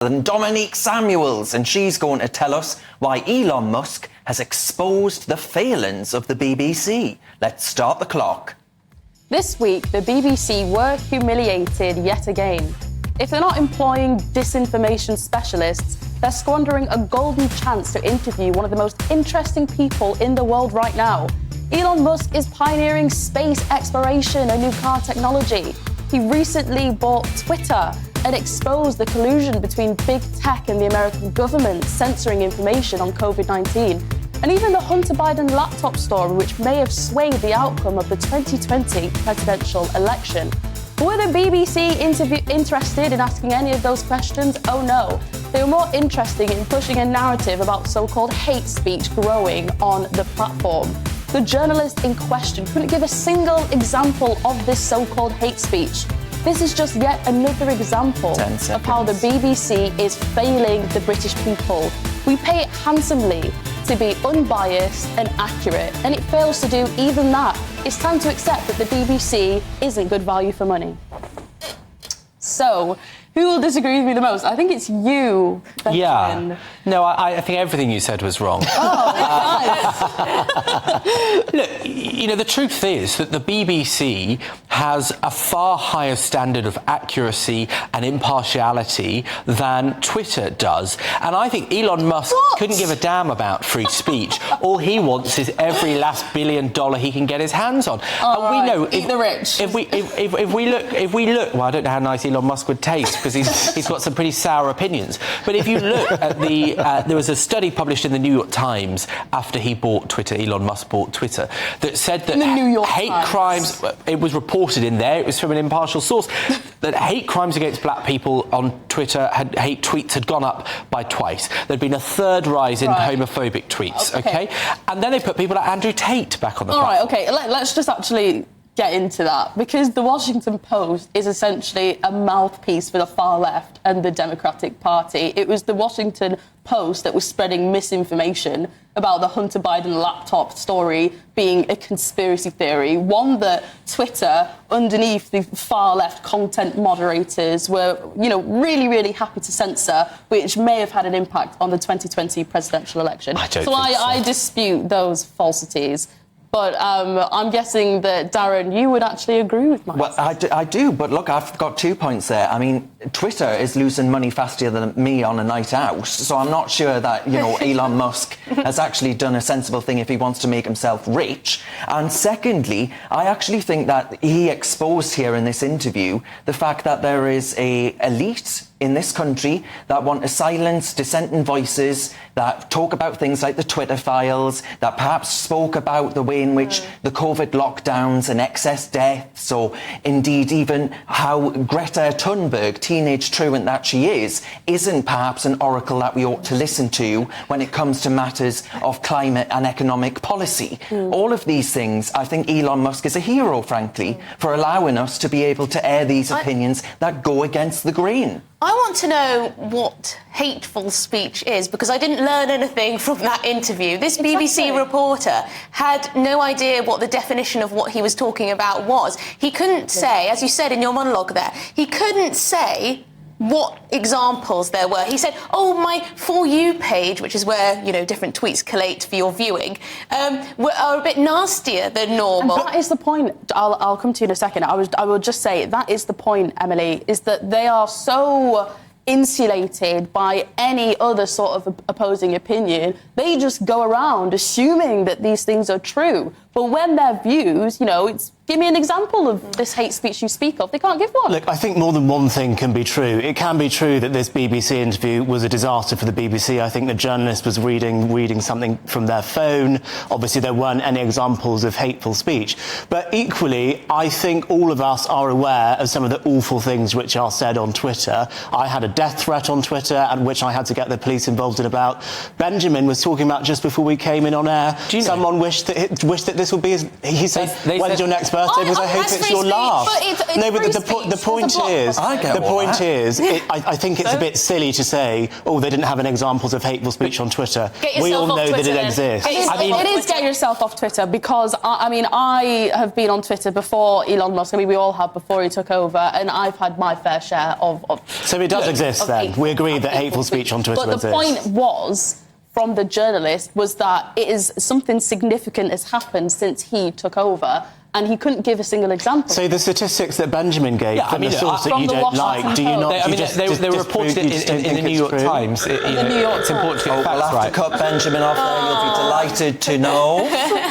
And Dominique Samuels, and she's going to tell us why Elon Musk has exposed the failings of the BBC. Let's start the clock. This week, the BBC were humiliated yet again. If they're not employing disinformation specialists, they're squandering a golden chance to interview one of the most interesting people in the world right now. Elon Musk is pioneering space exploration and new car technology. He recently bought Twitter and exposed the collusion between big tech and the American government censoring information on COVID-19. And even the Hunter Biden laptop story, which may have swayed the outcome of the 2020 presidential election. Were the BBC interested in asking any of those questions? Oh no. They were more interested in pushing a narrative about so-called hate speech growing on the platform. The journalist in question couldn't give a single example of this so-called hate speech. This is just yet another example of how the BBC is failing the British people. We pay it handsomely to be unbiased and accurate, and it fails to do even that. It's time to accept that the BBC isn't good value for money. So, who will disagree with me the most? I think it's you, Benjamin. Yeah. No, I think everything you said was wrong. Look, you know, the truth is that the BBC has a far higher standard of accuracy and impartiality than Twitter does. And I think Elon Musk couldn't give a damn about free speech. All he wants is every last $1 billion he can get his hands on. And we know eat the rich. If we look, well, I don't know how nice Elon Musk would taste because he's got some pretty sour opinions. But if you look at there was a study published in the New York Times after he bought Twitter, Elon Musk bought Twitter, that said that hate crimes, it was reported in there, it was from an impartial source, that hate crimes against black people on Twitter, hate tweets had gone up by twice. There'd been a third rise in homophobic tweets, okay? And then they put people like Andrew Tate back on the platform. All right, okay, let's just actually get into that, because the Washington Post is essentially a mouthpiece for the far left and the Democratic Party. It was the Washington Post that was spreading misinformation about the Hunter Biden laptop story being a conspiracy theory, one that Twitter, underneath the far left content moderators, were, you know, really, really happy to censor, which may have had an impact on the 2020 presidential election. I dispute those falsities. But I'm guessing that, Darren, you would actually agree with my Well, I do, but look, I've got 2 points there. I mean, Twitter is losing money faster than me on a night out, so I'm not sure that, you know, Elon Musk has actually done a sensible thing if he wants to make himself rich. And secondly, I actually think that he exposed here in this interview the fact that there is a elite in this country that want to silence dissenting voices, that talk about things like the Twitter files, that perhaps spoke about the way in which the COVID lockdowns and excess deaths, or indeed even how Greta Thunberg, teenage truant that she is, isn't perhaps an oracle that we ought to listen to when it comes to matters of climate and economic policy. All of these things, I think Elon Musk is a hero, frankly, for allowing us to be able to air these opinions that go against the grain. I want to know what hateful speech is, because I didn't learn anything from that interview. This BBC reporter had no idea what the definition of what he was talking about was. He couldn't say, as you said in your monologue there, he couldn't say what examples there were. He said, oh, my For You page, which is where, you know, different tweets collate for your viewing, are a bit nastier than normal. And that is the point. I'll come to you in a second. I will just say that is the point, Emily, is that they are so insulated by any other sort of opposing opinion. They just go around assuming that these things are true. But when their views, you know, it's give me an example of this hate speech you speak of. They can't give one. Look, I think more than one thing can be true. It can be true that this BBC interview was a disaster for the BBC. I think the journalist was reading something from their phone. Obviously, there weren't any examples of hateful speech. But equally, I think all of us are aware of some of the awful things which are said on Twitter. I had a death threat on Twitter, and which I had to get the police involved in about. Benjamin was talking about just before we came in on air. Someone wished that this will be his... He said, They when's said- your next birthday? Because I hope that's it's free your speech, last. but it's No, but free the speech. point There's a block. is... I get The all point that. is, I think it's a bit silly to say, oh, they didn't have any examples of hateful speech on Twitter. Get We all yourself off know that Twitter it then. exists. It is get yourself off Twitter because, I have been on Twitter before Elon Musk. I mean, we all have before he took over, and I've had my fair share of So it does exist then? We agree that hateful speech on Twitter exists. But the exists. point was, from the journalist, was that it is something significant has happened since he took over, and he couldn't give a single example. So the statistics that Benjamin gave Yeah, I from mean, the look, source that from you the don't Washington like, do you not... Post. do you just they reported disprove- you it just don't in think the New it's York true? Times. The New York It's important to get We'll facts have right. to cut Benjamin off there. You'll be delighted to know.